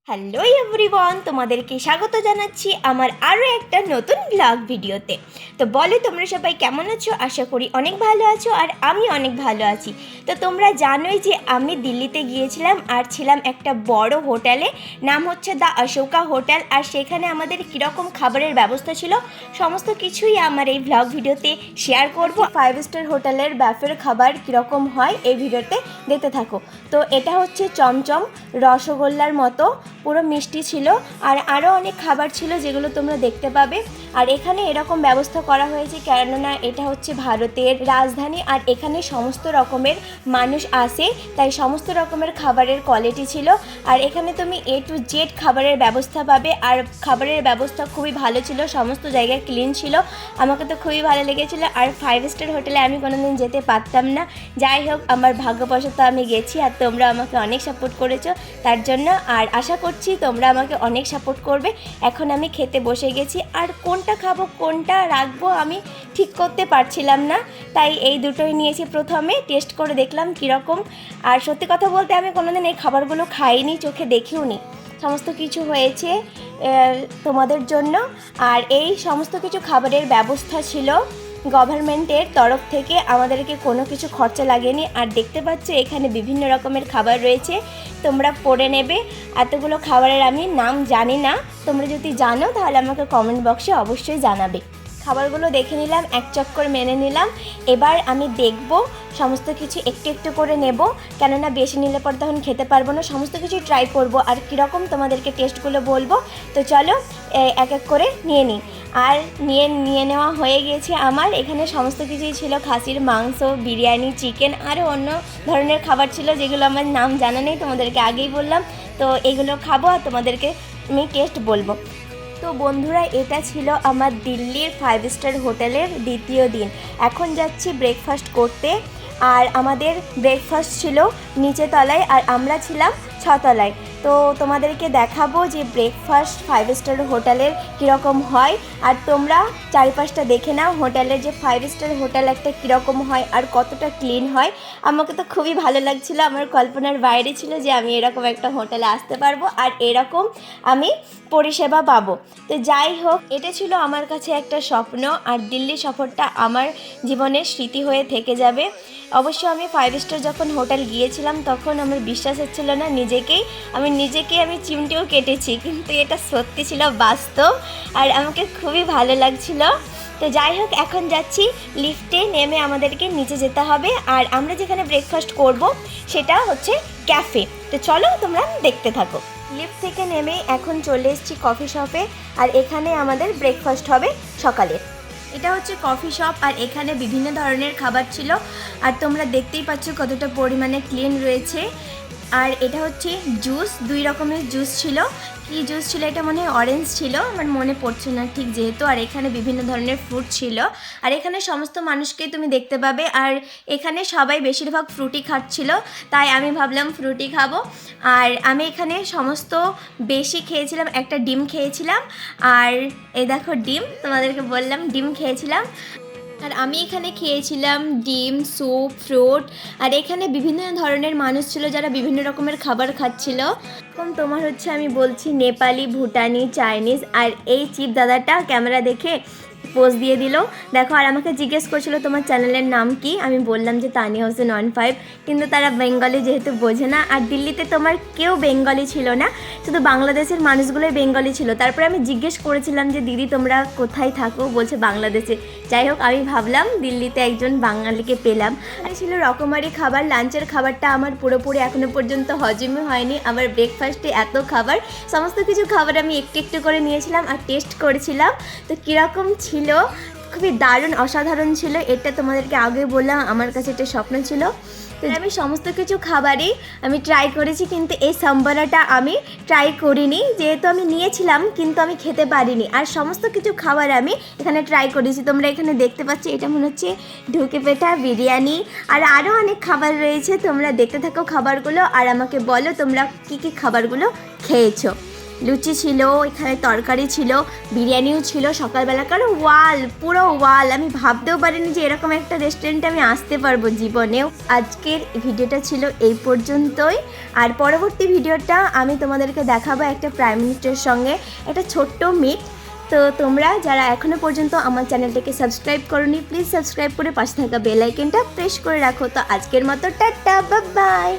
Hello everyone, তোমাদেরকে স্বাগত জানাচ্ছি আমার আরও একটা নতুন ব্লগ ভিডিওতে। তো বলো তোমরা সবাই কেমন আছো? আশা করি অনেক ভালো আছো আর আমি অনেক ভালো আছি। তো তোমরা জানোই যে আমি দিল্লিতে গিয়েছিলাম আর ছিলাম একটা বড় হোটেলে, নাম হচ্ছে দ্য অশোকা হোটেল। আর সেখানে আমাদের কীরকম খাবারের ব্যবস্থা ছিল সমস্ত কিছুই আমার এই ব্লগ ভিডিওতে শেয়ার করব। 5 স্টার হোটেলের ব্যাফের খাবার কীরকম হয় এই ভিডিওতে দেখতে থাকো। তো এটা হচ্ছে চমচম রসগোল্লার মতো, পুরো মিষ্টি ছিল আর আরও অনেক খাবার ছিল যেগুলো তোমরা দেখতে পাবে। আর এখানে এরকম ব্যবস্থা করা হয়েছে কেননা এটা হচ্ছে ভারতের রাজধানী আর এখানে সমস্ত রকমের মানুষ আসে, তাই সমস্ত রকমের খাবারের কোয়ালিটি ছিল। আর এখানে তুমি A to Z খাবারের ব্যবস্থা পাবে আর খাবারের ব্যবস্থা খুবই ভালো ছিল, সমস্ত জায়গায় ক্লিন ছিল। আমাকে তো খুবই ভালো লেগেছিলো। আর 5 স্টার হোটেলে আমি কোনোদিন যেতে পারতাম না, যাই হোক আমার ভাগ্যবশত আমি গেছি আর তোমরা আমাকে অনেক সাপোর্ট করেছো তার জন্য। আর আশা করছি তোমরা আমাকে অনেক সাপোর্ট করবে। এখন আমি খেতে বসে গেছি আর কোনটা খাবো কোনটা রাখবো আমি ঠিক করতে পারছিলাম না, তাই এই দুটোই নিয়েছি। প্রথমে টেস্ট করে দেখলাম কীরকম। আর সত্যি কথা বলতে আমি কোনোদিন এই খাবারগুলো খাইনি, চোখে দেখিও নি। সমস্ত কিছু হয়েছে তোমাদের জন্য। আর এই সমস্ত কিছু খাবারের ব্যবস্থা ছিল গভর্নমেন্টের তরফ থেকে, আমাদেরকে কোনো কিছু খরচা লাগেনি। আর দেখতে পাচ্ছ এখানে বিভিন্ন রকমের খাবার রয়েছে, তোমরা পড়ে নেবে। এতগুলো খাবারের আমি নাম জানি না, তোমরা যদি জানো তাহলে আমাকে কমেন্ট বক্সে অবশ্যই জানাবে। খাবারগুলো দেখে নিলাম, এক চক্কর মেনে নিলাম। এবার আমি দেখব সমস্ত কিছু একটু একটু করে নেব, কেননা বেশি নিলে পর তখন খেতে পারবো না। সমস্ত কিছু ট্রাই করব আর কীরকম তোমাদেরকে টেস্টগুলো বলবো। তো চলো এক এক করে নিয়ে নিই। আর নিয়ে নেওয়া হয়ে গেছে আমার। এখানে সমস্ত কিছুই ছিল, খাসির মাংস, বিরিয়ানি, চিকেন, আরও অন্য ধরনের খাবার ছিল যেগুলো আমার নাম জানা নেই, তোমাদেরকে আগেই বললাম। তো এগুলো খাবো আর তোমাদেরকে আমি টেস্ট বলবো। তো বন্ধুরা, এটা ছিল আমার দিল্লির 5 স্টার হোটেলের দ্বিতীয় দিন। এখন যাচ্ছি ব্রেকফাস্ট করতে। আর আমাদের ব্রেকফাস্ট ছিল নিচে তলায় আর আমরা ছিলাম 6 তলায়। তো তোমাদেরকে দেখাবো যে ব্রেকফাস্ট 5 স্টার হোটেলের কীরকম হয়। আর তোমরা চারিপাশটা দেখে নাও হোটেলের, যে 5 স্টার হোটেল একটা কীরকম হয় আর কতটা ক্লিন হয়। আমাকে তো খুবই ভালো লাগছিলো, আমার কল্পনার বাইরে ছিল যে আমি এরকম একটা হোটেলে আসতে পারবো আর এরকম আমি পরিষেবা পাবো। তো যাই হোক, এটা ছিল আমার কাছে একটা স্বপ্ন আর দিল্লি সফরটা আমার জীবনের স্মৃতি হয়ে থেকে যাবে। অবশ্য আমি 5 স্টার যখন হোটেল গিয়েছিলাম তখন আমার বিশ্বাস হচ্ছিল না নিজেকে আমি চিমটেও কেটেছি, কিন্তু এটা সত্যি ছিল, বাস্তব। আর আমাকে খুবই ভালো লাগছিল। তো যাই হোক, এখন যাচ্ছি লিফটে নেমে আমাদেরকে নিচে যেতে হবে। আর আমরা যেখানে ব্রেকফাস্ট করব সেটা হচ্ছে ক্যাফে। তো চলো তোমরা দেখতে থাকো। লিফট থেকে নেমে এখন চলে এসেছি কফি শপে আর এখানে আমাদের ব্রেকফাস্ট হবে সকালে। এটা হচ্ছে কফি শপ আর এখানে বিভিন্ন ধরনের খাবার ছিল আর তোমরা দেখতেই পাচ্ছ কতটা পরিমাণে ক্লিন রয়েছে। আর এটা হচ্ছে জুস, 2 রকমের জুস ছিল। কি জুস ছিল এটা, মনে হয় অরেঞ্জ ছিল, আমার মনে পড়ছে না ঠিক যেহেতু। আর এখানে বিভিন্ন ধরনের ফ্রুট ছিল আর এখানে সমস্ত মানুষকেই তুমি দেখতে পাবে। আর এখানে সবাই বেশিরভাগ ফ্রুটি খাচ্ছিল, তাই আমি ভাবলাম ফ্রুটি খাবো। আর আমি এখানে সমস্ত বেশি খেয়েছিলাম, একটা ডিম খেয়েছিলাম। আর এই দেখো ডিম, তোমাদেরকে বললাম ডিম খেয়েছিলাম। আর আমি এখানে খেয়েছিলাম ডিম, স্যুপ, ফ্রুট। আর এখানে বিভিন্ন ধরনের মানুষ ছিল যারা বিভিন্ন রকমের খাবার খাচ্ছিল। এরকম তোমার হচ্ছে আমি বলছি নেপালি, ভুটানি, চাইনিজ। আর এই চিপ দাদাটা ক্যামেরা দেখে পোজ দিয়ে দিল, দেখো। আর আমাকে জিজ্ঞেস করছিল তোমার চ্যানেলের নাম কি, আমি বললাম যে তানিয়া হোসেন 15, কিন্তু তারা বেঙ্গলি যেহেতু বোঝে না। আর দিল্লিতে তোমার কেউ বেঙ্গলি ছিল না, শুধু বাংলাদেশের মানুষগুলোই বেঙ্গলি ছিল। তারপরে আমি জিজ্ঞেস করেছিলাম যে দিদি তোমরা কোথায় থাকো, বলছে বাংলাদেশে। যাই হোক, আমি ভাবলাম দিল্লিতে একজন বাঙালিকে পেলাম। আর ছিল রকমারি খাবার, লাঞ্চের খাবারটা আমার পুরোপুরি এখনও পর্যন্ত হজমই হয়নি। আবার ব্রেকফাস্টে এত খাবার, সমস্ত কিছু খাবার আমি একটু একটু করে নিয়েছিলাম আর টেস্ট করেছিলাম। তো কীরকম ছিল, খুবই দারুণ, অসাধারণ ছিল। এটা তোমাদেরকে আগে বললাম আমার কাছে একটা স্বপ্ন ছিল। তো আমি সমস্ত কিছু খাবারই আমি ট্রাই করেছি, কিন্তু এই সাম্বারাটা আমি ট্রাই করিনি, যেহেতু আমি নিয়েছিলাম কিন্তু আমি খেতে পারিনি। আর সমস্ত কিছু খাবার আমি এখানে ট্রাই করেছি, তোমরা এখানে দেখতে পাচ্ছ। এটা মনে হচ্ছে ঢুকে পেটা, বিরিয়ানি, আর আরও অনেক খাবার রয়েছে। তোমরা দেখতে থাকো খাবারগুলো আর আমাকে বলো তোমরা কী কী খাবারগুলো খেয়েছো। লুচি ছিল, এখানে তরকারি ছিল, বিরিয়ানিও ছিল, সকালবেলাকার পুরো ওয়াল। আমি ভাবতেও পারিনি যে এরকম একটা রেস্টুরেন্টে আমি আসতে পারবো জীবনেও। আজকের ভিডিওটা ছিল এই পর্যন্তই, আর পরবর্তী ভিডিওটা আমি তোমাদেরকে দেখাবো একটা প্রাইম মিনিস্টারের সঙ্গে একটা ছোট্ট মিট। তো তোমরা যারা এখনও পর্যন্ত আমার চ্যানেলটাকে সাবস্ক্রাইব করোনি, প্লিজ সাবস্ক্রাইব করে পাশে থাকা বেল আইকনটা প্রেস করে রাখো। তো আজকের মতো টাটা, বাই বাই।